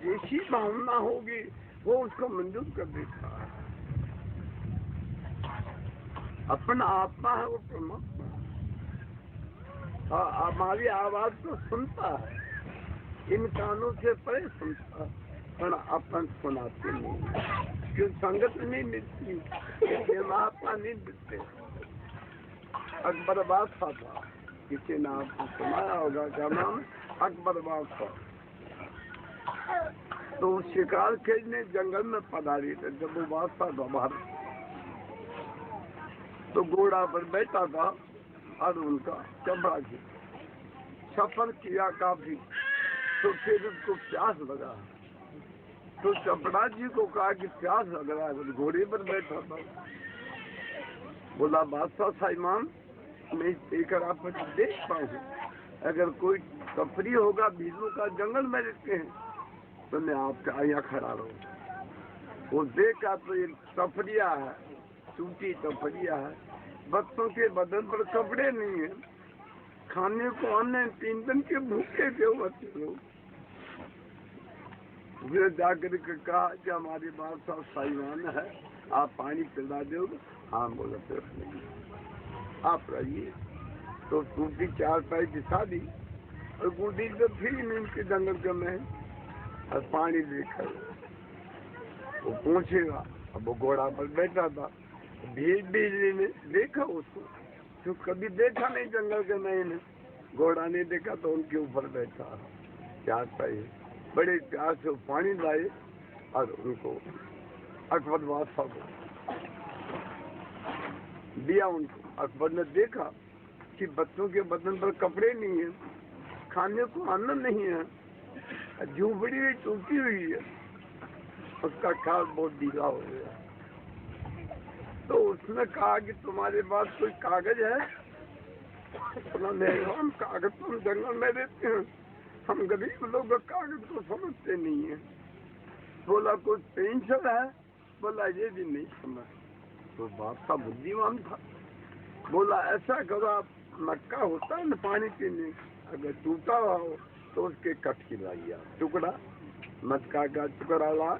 जैसी भावना होगी वो उसको मंजूर कर देता है। अपना आत्मा है वो परमात्मा, हमारी आवाज को सुनता है, इन कानों से परे सुनता है, पर अपन सुनाते नहीं, क्यों संगत नहीं मिलती, महात्मा नहीं मिलते। अकबर बादशाह था, किसी ने आपको सुनाया होगा, क्या नाम है? अकबर बादशाह। तो शिकार खेलने जंगल में पधारी थे जब वो बादशाह था बाहर, तो घोड़ा पर बैठा था और उनका चमड़ा की सफर किया काफी, तो फिर उसको प्यास लगा, तो चपड़ा जी को कहा कि प्यास लग रहा है, तो घोड़े पर बैठा था। बोला बादशाह साहिमान, मैं देखकर आप देख पाऊँ, अगर कोई तफरी होगा, भीलू का जंगल में रहते हैं, तो मैं आपके यहाँ खड़ा रहूँ। वो देखा तो ये तफरिया है, टूटी तफरिया है, बच्चों के बदन पर कपड़े नहीं है, खाने को अन्य 3 दिन के भूखे थे बच्चे लोग। फिर जाकर के कहा कि हमारी बादशाह साहिवान है, आप पानी पिला दोगे? हाँ बोला, फिर आप रहिए। तो टूटी 4 पाई बिछा दी और गुडी तो फिर नीम के जंगल के में और पानी लेकर वो पहुंचेगा। अब वो घोड़ा पर बैठा था, बिजली ने देखा उसको, जो कभी देखा नहीं जंगल के में, घोड़ा नहीं देखा तो उनके ऊपर बैठा। 4 पाई बड़े प्यार से पानी लाए और उनको अकबर बादशाह को दिया। उनको अकबर ने देखा कि बच्चों के बदन पर कपड़े नहीं है, खाने को अन्न नहीं है, झूपड़ी भी टूटी हुई है, उसका ख्याल बहुत ढीला हो गया। तो उसने कहा कि तुम्हारे पास कोई कागज है? हम कागज तो हम जंगल में रहते हैं, हम गरीब लोग कागज को समझते नहीं है। बोला कुछ पेंशन है? बोला ये भी नहीं समझ। तो बादशाह बुद्धिमान था, बोला ऐसा करो, आप मटका होता है न पानी पीने, अगर टूटा हुआ हो तो उसके कट खिलाइए, टुकड़ा मटका का टुकड़ा ला,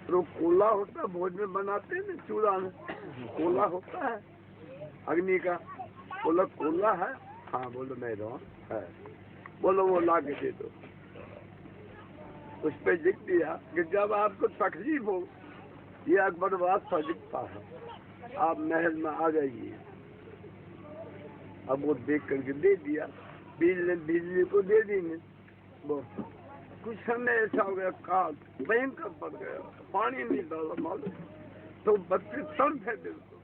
तो कोला होता है, भोज में बनाते हैं न चूल्हा में, कोला होता है अग्नि का। बोला कोला है? हाँ बोलो मैं है। बोलो वो ला के दे दो। उस पर लिख दिया कि जब आपको तकलीफ हो, ये अकबर बादशाह लिखता है, आप महल में आ जाइए। अब वो देख करके दे दिया, बिजली को दे देंगे। वो कुछ समय ऐसा हो गया, काल भयंकर पड़ गया, पानी नहीं डाला मालूम, तो बच्चे तड़पे बिल्कुल।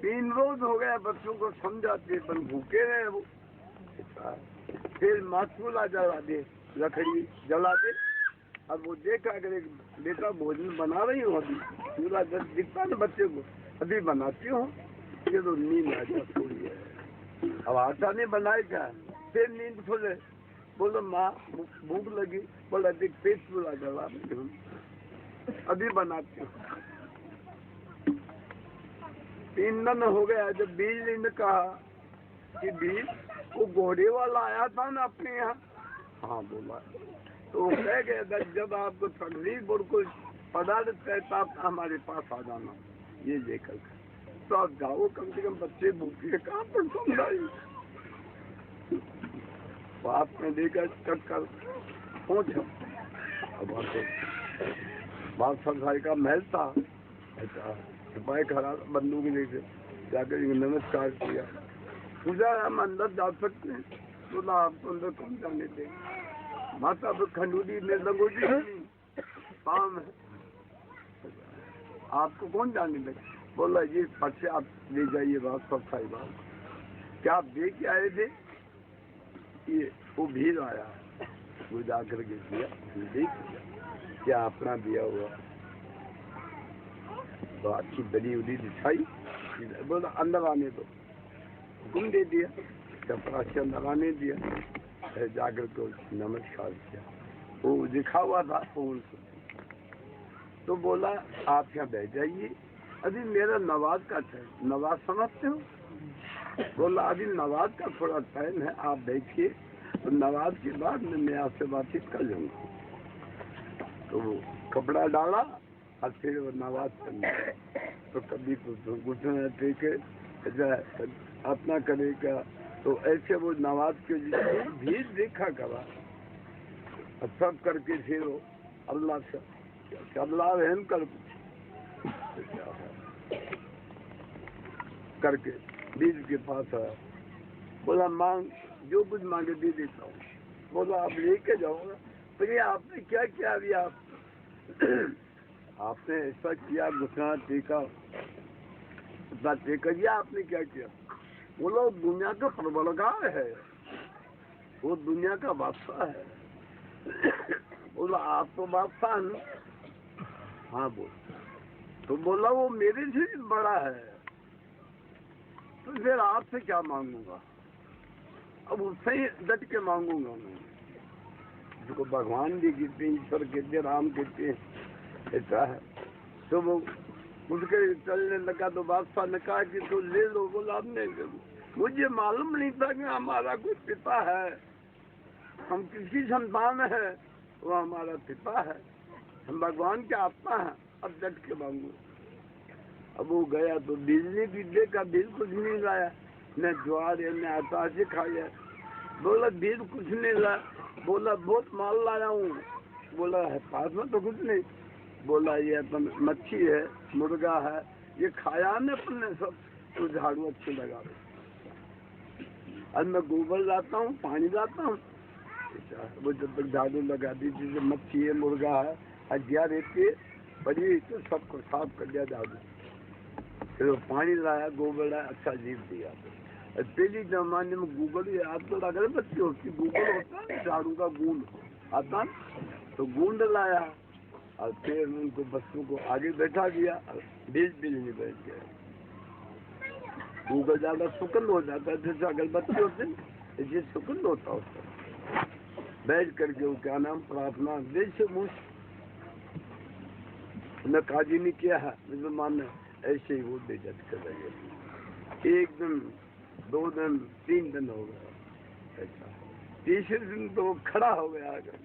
3 रोज हो गया बच्चों को समझाते, पर भूखे रहे वो। फिर मासूला जला दे, लकड़ी जला दे। अब वो देखा अगर एक बेटा भोजन बना रही हूँ, अभी पूरा दर्द दिखता है बच्चे को, अभी बनाती हूँ, ये तो नींद आ जा थोड़ी है। अब आटा नहीं बनाएगा, फिर नींद खुले। बोलो माँ भूख लगी, बोला देख पेट पूरा जला, अभी बनाती हूँ। 3 दिन हो गया। जब बिजली ने कहा कि बीज वो घोड़े वाला आया था ना अपने यहाँ, हाँ बोला, तो वो कह गया जब आपको तकलीफ और कोई पदार्थ कहता आप हमारे पास आ जाना, ये लेकर। तो आप जाओ, कम से कम बच्चे भूखे कहाँ पर समझाई। बाप में लेकर कर पहुंचा। अब बादशाह का महल था, ऐसा सिपाही खड़ा, बंदूक लेके जाकर नमस्कार किया, पूछा हम अंदर जा सकते हैं? बोला आपको अंदर कौन जाने दे, माता पर खंडूरी में लंगोटी पाम है, आपको कौन जाने दे? बोला ये पर्चे आप ले जाइए बादशाह साहिब। क्या आप देख के आए थे? ये वो भीड़ आया, वो जाकर के दिया, देख क्या अपना दिया हुआ तो अच्छी दली उली दिखाई। बोला अंदर आने दो, हुक्म दे दिया, कपड़ा से अंदर आने दिया, जाकर को नमस्कार किया। वो लिखा हुआ था फूल से। तो बोला आप यहाँ बैठ जाइए, अभी मेरा नवाज का टाइम, नवाज समझते हो? बोला अभी नवाज का थोड़ा टाइम है, आप बैठिए, तो नवाज के बाद मैं आपसे बातचीत कर लूंगा। तो वो कपड़ा डाला और फिर वो नमाज करने, तो कभी कुछ घुटना टेके अपना करेगा, तो ऐसे वो नमाज के भी देखा करा और सब करके फिर वो अल्लाह से अल्लाह रहम कर करके बीज के पास आया, बोला मांग, जो कुछ मांगे दे देता हूँ। बोला आप लेके जाओगे, फिर आपने क्या किया अभी आपने ऐसा किया, घुटना टेका, इतना टेका दिया, आपने क्या किया? बोलो दुनिया का परवरदिगार है, वो दुनिया का बादशाह है। बोला आप तो बादशाह है? हाँ बोल। तो बोला वो मेरे से भी बड़ा है, तो फिर आपसे क्या मांगूंगा? अब उससे ही डट के मांगूंगा मैं, जिसको भगवान भी कहते हैं, ईश्वर कहते हैं, राम कहते हैं, ऐसा है। तो वो उसके चलने लगा, तो बादशाह ने कहा कि तो ले लो। बोला आपने, मुझे मालूम नहीं था कि हमारा कोई पिता है, हम किसी संतान है, वो हमारा पिता है, हम भगवान के आत्मा है, अब डट के मांगू। अब वो गया तो बिजली भी देखा, बिल कुछ नहीं लाया, न ज्वार है न आटा से खाया। बोला बिल कुछ नहीं लाया। बोला बहुत माल लाया हूँ। बोला है पास में तो कुछ नहीं। बोला ये अपन मच्छी है, मुर्गा है, ये खाया ने अपने सब, तो झाड़ू अच्छी लगा दो। अब मैं गोबर लाता हूँ, पानी लाता हूँ, वो जब तक झाड़ू लगा दी, जैसे मच्छी है, मुर्गा है, हड्डियाँ रहती है बड़ी, तो सबको साफ कर दिया झाड़ू। फिर वो पानी लाया, गोबर लाया, अच्छा जीव दिया। पहली जमाने में गूगल याद तो अगर बच्चे होती, गूगल होता है झाड़ू का गूंद आता, तो गूंद लाया और फिर उनको बच्चों को आगे बैठा दिया, बीज नहीं बैठ गया। गूगल ज्यादा सुकंद हो जाता है, जैसे अगर बच्चे होते हैं सुकंद होता होता, बैठ करके वो क्या नाम प्रार्थना जैसे मुझ न काजी नहीं किया है मुसलमान ने, ऐसे ही वो बेजत कर रहे हैं। एक दिन, 2 दिन, 3 दिन हो गया, ऐसा। तीसरे दिन तो वो खड़ा हो गया आकर,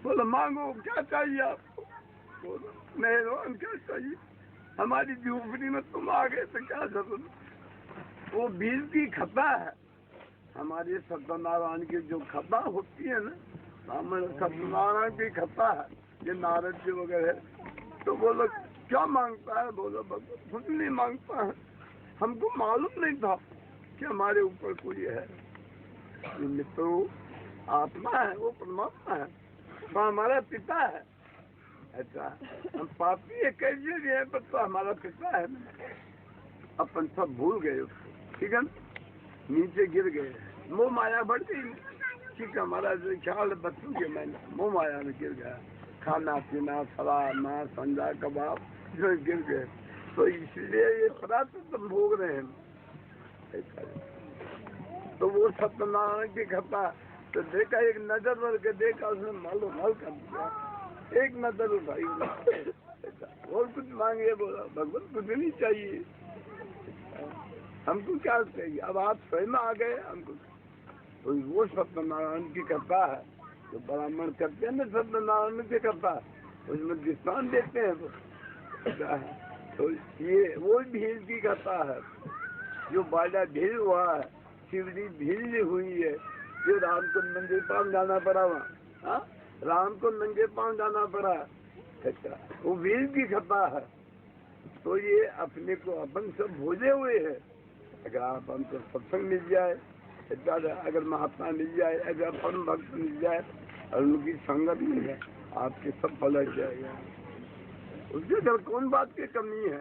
बोला मांगो क्या चाहिए आपको? बोला मेहरबान क्या चाहिए, हमारी झूपड़ी में तुम आ गए तो क्या जरूरत? वो बीज की खता है, हमारे सत्यनारायण की जो खता होती है ना, सत्यनारायण की खता है, ये नारद जी वगैरह। तो बोलो क्या मांगता है? बोलो भगवान कुछ नहीं मांगता है, हमको मालूम नहीं था कि हमारे ऊपर कोई है। तो आत्मा है, वो परमात्मा है, वो हमारा पिता है। ऐसा हम पापी है कैसे भी है, पर तो हमारा पिता है। अपन सब भूल गए उसको, ठीक है, नीचे गिर गए, मोह माया बढ़ गई। ठीक है, हमारा जो ख्याल बच्चों के, मैंने मोह माया में गिर गया, खाना पीना, शराब, मांस, अंडा, कबाब, जो गिर गए। तो इसलिए ये पदार्थ तुम भोग रहे हैं। तो वो सत्यनारायण की खता, तो देखा, एक नजर भर के देखा, उसने मालूम हल कर दिया, एक नजर उठाई, और कुछ मांगे? बोला भगवान कुछ नहीं चाहिए, हमको क्या चाहिए? अब आप स्वयं आ गए हमको। तो वो सत्यनारायण की कथा है, जो ब्राह्मण करते हैं ना, सत्यनारायण की कथा, उसमें दृष्टान देते हैं। तो ये वो भीड़ की कथा है, जो बाजा भीड़ हुआ है, शिवजी भीड़ हुई है, जो राम को नंगे पांव जाना पड़ा वहाँ, राम को नंगे पांव जाना पड़ा, अच्छा वो भीड़ की कथा है। तो ये अपने को अपन सब भूले हुए है। अगर आप हमको सत्संग मिल जाए, अगर महात्मा मिल जाए, अगर परम भक्त मिल जाए और उनकी संगत मिल जाए, आपके सब पलट जाएगा। उसके अंदर कौन बात की कमी है?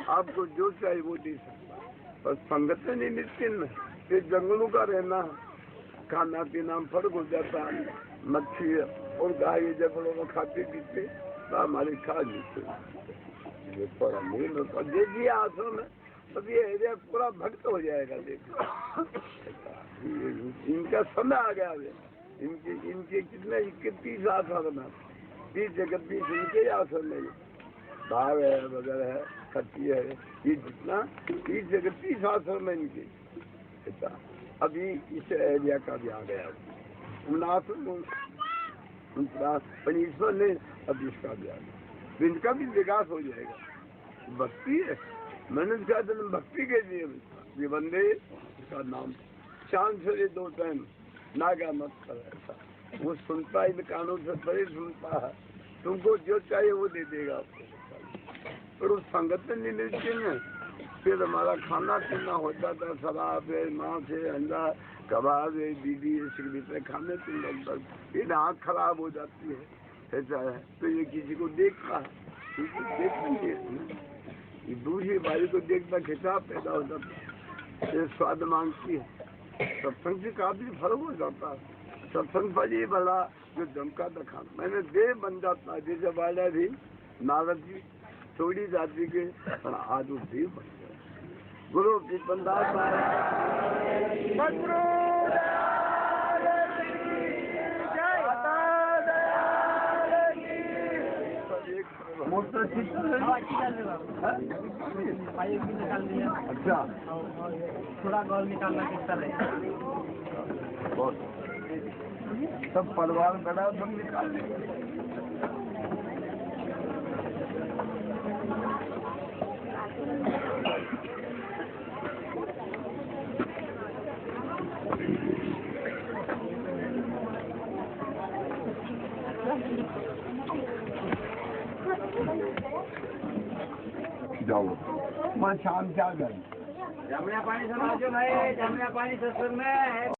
आपको जो चाहिए वो दे सकता है, पर संगत से नहीं मिलती न, फिर जंगलों का रहना, खाना पीना फर्क हो जाता है। मच्छी और गाय जंगलों में खाते पीते तो हमारी खा जीते, देखिए आश्रम में तब ये एरिया पूरा भक्त हो जाएगा। देखो इनका समय आ गया है, इनके कितने 31 आश्रम है, 30-31 इनके आश्रम है, भाव है वगैरह है, खत्ती है, ये जितना 30-31 आश्रम है इनके। अच्छा अभी इस एरिया का भी आ गया उन आश्रम पर ईश्वर ने अब इसका ज्ञान इनका भी विकास हो जाएगा। भक्ति है, मैंने इसका जन्म भक्ति के लिए ये बंदे इसका नाम चांद से 2 टाइम नागा मत कर ऐसा वो सुनता इन कानों से परे सुनता है, तुमको जो चाहिए वो दे देगा आपको। पर उस संगत नहीं मिलती ना, फिर हमारा खाना पीना होता था शराब है, मांस है, अंडा कबाब है, बीड़ी है, सिगरेट है, खाने पीने लगभग फिर आँख खराब हो जाती है ऐसा है। तो ये किसी को देखता है, किसी देखता नहीं है, ये दूसरी बारी को देखता खिंचाव पैदा हो जाता है, ये स्वाद मांगती है। सत्संग से काफी फर्क हो जाता है। सत्संग पर ये भला जो जमका दिखा मैंने देव बन जाता है, जैसे वाला भी नारद जी छोड़ी जाति के, पर आज वो देव बन गया। गुरु कृपनदास मोटर अच्छा थोड़ा गौर निकालना कितना है, सब परिवार बड़ा सब निकाल जाओ। मैं शाम क्या करूँ? जमुना पानी समाजो भाई, जमुना पानी सत्संग में है।